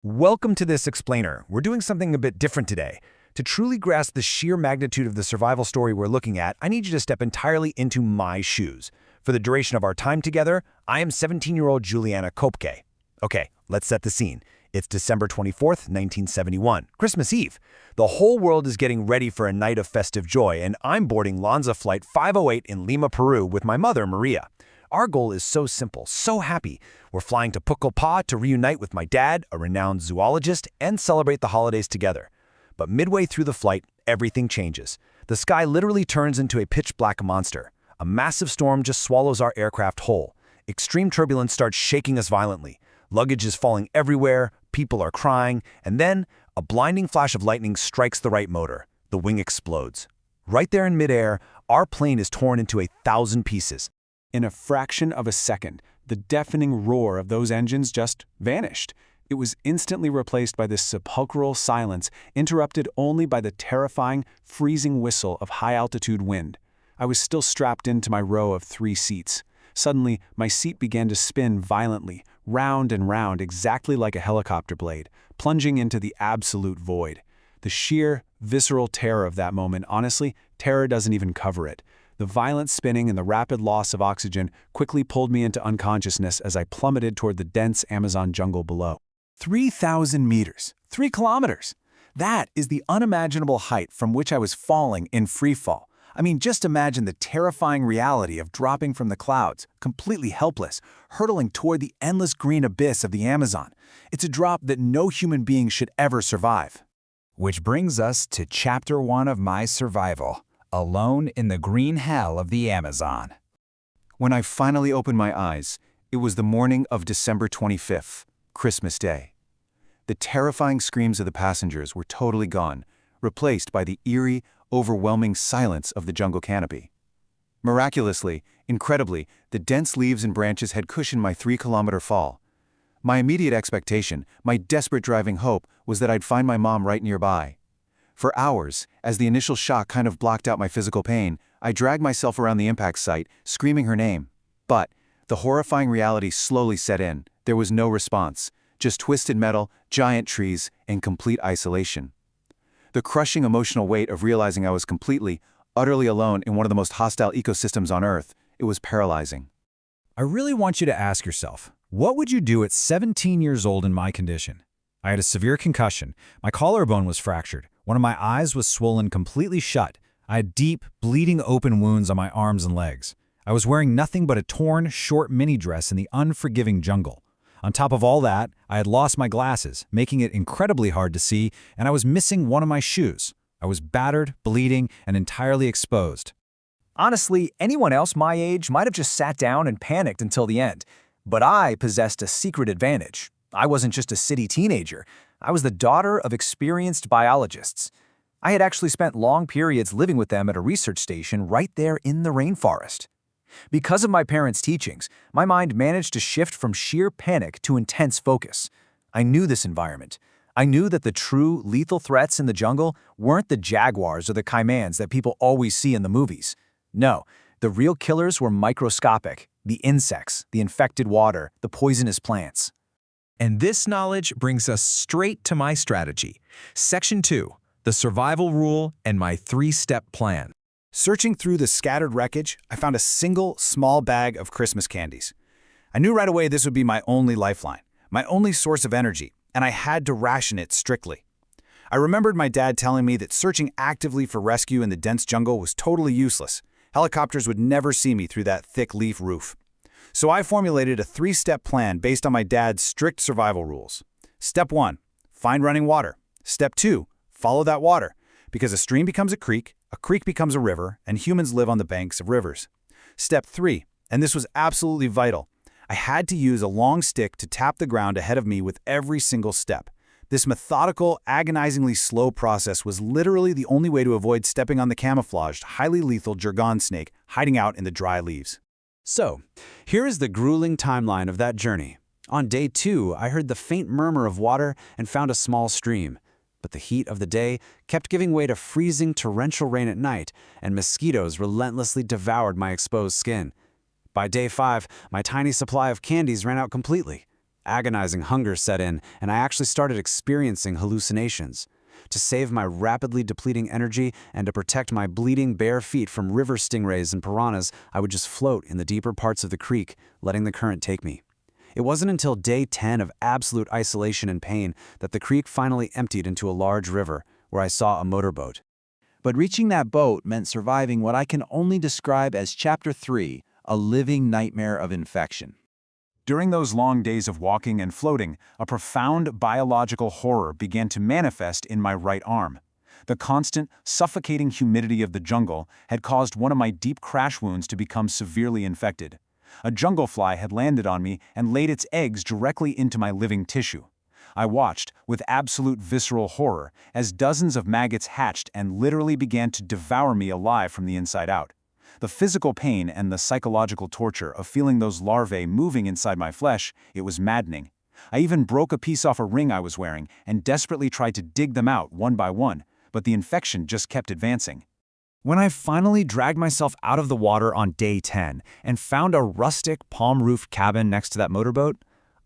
Welcome to this explainer. We're doing something a bit different today. To truly grasp the sheer magnitude of the survival story we're looking at, I need you to step entirely into my shoes. For the duration of our time together, I am 17-year-old Juliana Kopke. Okay, let's set the scene. It's December 24th, 1971, Christmas Eve. The whole world is getting ready for a night of festive joy, and I'm boarding Lanza Flight 508 in Lima, Peru with my mother, Maria. Our goal is so simple, so happy. We're flying to Pucallpa to reunite with my dad, a renowned zoologist, and celebrate the holidays together. But midway through the flight, everything changes. The sky literally turns into a pitch-black monster. A massive storm just swallows our aircraft whole. Extreme turbulence starts shaking us violently. Luggage is falling everywhere, people are crying, and then a blinding flash of lightning strikes the right motor. The wing explodes. Right there in midair, our plane is torn into 1,000 pieces. In a fraction of a second, the deafening roar of those engines just vanished. It was instantly replaced by this sepulchral silence, interrupted only by the terrifying, freezing whistle of high-altitude wind. I was still strapped into my row of 3 seats. Suddenly, my seat began to spin violently, round and round, exactly like a helicopter blade, plunging into the absolute void. The sheer, visceral terror of that moment, honestly, terror doesn't even cover it. The violent spinning and the rapid loss of oxygen quickly pulled me into unconsciousness as I plummeted toward the dense Amazon jungle below. 3,000 meters, 3 kilometers. That is the unimaginable height from which I was falling in free fall. I mean, just imagine the terrifying reality of dropping from the clouds, completely helpless, hurtling toward the endless green abyss of the Amazon. It's a drop that no human being should ever survive. Which brings us to Chapter 1 of my survival. Alone in the green hell of the Amazon. When I finally opened my eyes, it was the morning of December 25th, Christmas Day. The terrifying screams of the passengers were totally gone, replaced by the eerie, overwhelming silence of the jungle canopy. Miraculously, incredibly, the dense leaves and branches had cushioned my 3-kilometer fall. My immediate expectation, my desperate driving hope, was that I'd find my mom right nearby. For hours, as the initial shock kind of blocked out my physical pain, I dragged myself around the impact site, screaming her name. But the horrifying reality slowly set in. There was no response, just twisted metal, giant trees, and complete isolation. The crushing emotional weight of realizing I was completely, utterly alone in one of the most hostile ecosystems on Earth, it was paralyzing. I really want you to ask yourself, what would you do at 17 years old in my condition? I had a severe concussion. My collarbone was fractured. One of my eyes was swollen completely shut. I had deep, bleeding open wounds on my arms and legs. I was wearing nothing but a torn, short mini dress in the unforgiving jungle. On top of all that, I had lost my glasses, making it incredibly hard to see, and I was missing one of my shoes. I was battered, bleeding, and entirely exposed. Honestly, anyone else my age might have just sat down and panicked until the end. But I possessed a secret advantage. I wasn't just a city teenager. I was the daughter of experienced biologists. I had actually spent long periods living with them at a research station right there in the rainforest. Because of my parents' teachings, my mind managed to shift from sheer panic to intense focus. I knew this environment. I knew that the true, lethal threats in the jungle weren't the jaguars or the caimans that people always see in the movies. No, the real killers were microscopic: the insects, the infected water, the poisonous plants. And this knowledge brings us straight to my strategy. Section 2, the survival rule and my 3-step plan. Searching through the scattered wreckage, I found a single, small bag of Christmas candies. I knew right away this would be my only lifeline, my only source of energy, and I had to ration it strictly. I remembered my dad telling me that searching actively for rescue in the dense jungle was totally useless. Helicopters would never see me through that thick leaf roof. So I formulated a 3-step plan based on my dad's strict survival rules. Step 1, find running water. Step 2, follow that water, because a stream becomes a creek becomes a river, and humans live on the banks of rivers. Step 3, and this was absolutely vital, I had to use a long stick to tap the ground ahead of me with every single step. This methodical, agonizingly slow process was literally the only way to avoid stepping on the camouflaged, highly lethal Jargon snake hiding out in the dry leaves. So, here is the grueling timeline of that journey. On day 2, I heard the faint murmur of water and found a small stream. But the heat of the day kept giving way to freezing torrential rain at night, and mosquitoes relentlessly devoured my exposed skin. By day 5, my tiny supply of candies ran out completely. Agonizing hunger set in, and I actually started experiencing hallucinations. To save my rapidly depleting energy and to protect my bleeding bare feet from river stingrays and piranhas, I would just float in the deeper parts of the creek, letting the current take me. It wasn't until day 10 of absolute isolation and pain that the creek finally emptied into a large river, where I saw a motorboat. But reaching that boat meant surviving what I can only describe as Chapter 3, a living nightmare of infection. During those long days of walking and floating, a profound biological horror began to manifest in my right arm. The constant, suffocating humidity of the jungle had caused one of my deep crash wounds to become severely infected. A jungle fly had landed on me and laid its eggs directly into my living tissue. I watched, with absolute visceral horror, as dozens of maggots hatched and literally began to devour me alive from the inside out. The physical pain and the psychological torture of feeling those larvae moving inside my flesh, it was maddening. I even broke a piece off a ring I was wearing and desperately tried to dig them out one by one, but the infection just kept advancing. When I finally dragged myself out of the water on day 10 and found a rustic palm-roofed cabin next to that motorboat,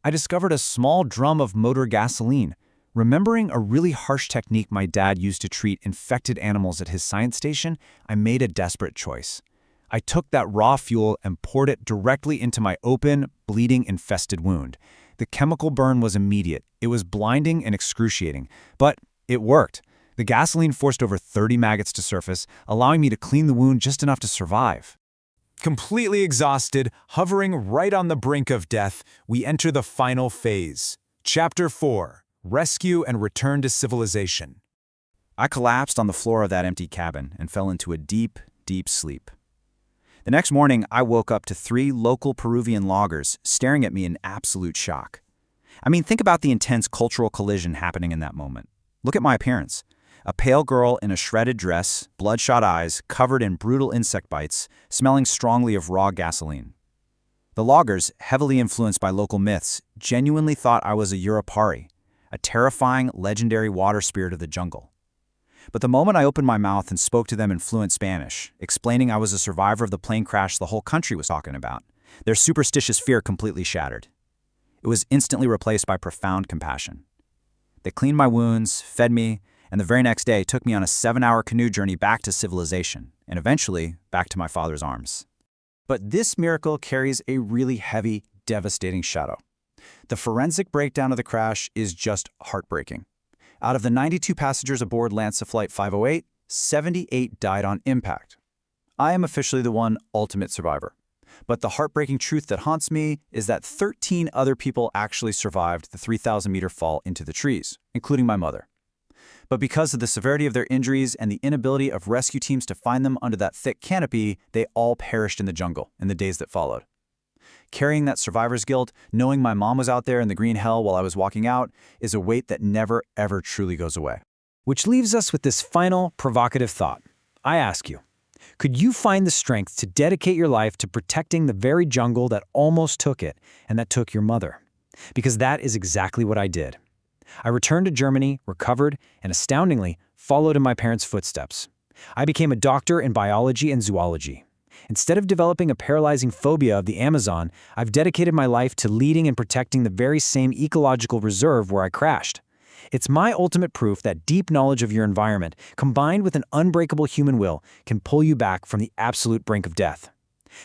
I discovered a small drum of motor gasoline. Remembering a really harsh technique my dad used to treat infected animals at his science station, I made a desperate choice. I took that raw fuel and poured it directly into my open, bleeding, infested wound. The chemical burn was immediate. It was blinding and excruciating, but it worked. The gasoline forced over 30 maggots to surface, allowing me to clean the wound just enough to survive. Completely exhausted, hovering right on the brink of death, we enter the final phase. Chapter 4: Rescue and Return to Civilization. I collapsed on the floor of that empty cabin and fell into a deep, deep sleep. The next morning, I woke up to 3 local Peruvian loggers staring at me in absolute shock. I mean, think about the intense cultural collision happening in that moment. Look at my appearance. A pale girl in a shredded dress, bloodshot eyes, covered in brutal insect bites, smelling strongly of raw gasoline. The loggers, heavily influenced by local myths, genuinely thought I was a U.n.t.o.l.d-S.t.o.r.i.e.s, a terrifying, legendary water spirit of the jungle. But the moment I opened my mouth and spoke to them in fluent Spanish, explaining I was a survivor of the plane crash the whole country was talking about, their superstitious fear completely shattered. It was instantly replaced by profound compassion. They cleaned my wounds, fed me, and the very next day took me on a 7-hour canoe journey back to civilization, and eventually back to my father's arms. But this miracle carries a really heavy, devastating shadow. The forensic breakdown of the crash is just heartbreaking. Out of the 92 passengers aboard Lanza Flight 508, 78 died on impact. I am officially the one ultimate survivor. But the heartbreaking truth that haunts me is that 13 other people actually survived the 3,000-meter fall into the trees, including my mother. But because of the severity of their injuries and the inability of rescue teams to find them under that thick canopy, they all perished in the jungle in the days that followed. Carrying that survivor's guilt, knowing my mom was out there in the green hell while I was walking out, is a weight that never, ever truly goes away. Which leaves us with this final, provocative thought. I ask you, could you find the strength to dedicate your life to protecting the very jungle that almost took it and that took your mother? Because that is exactly what I did. I returned to Germany, recovered, and astoundingly, followed in my parents' footsteps. I became a doctor in biology and zoology. Instead of developing a paralyzing phobia of the Amazon, I've dedicated my life to leading and protecting the very same ecological reserve where I crashed. It's my ultimate proof that deep knowledge of your environment, combined with an unbreakable human will, can pull you back from the absolute brink of death.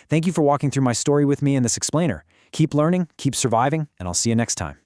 Thank you for walking through my story with me in this explainer. Keep learning, keep surviving, and I'll see you next time.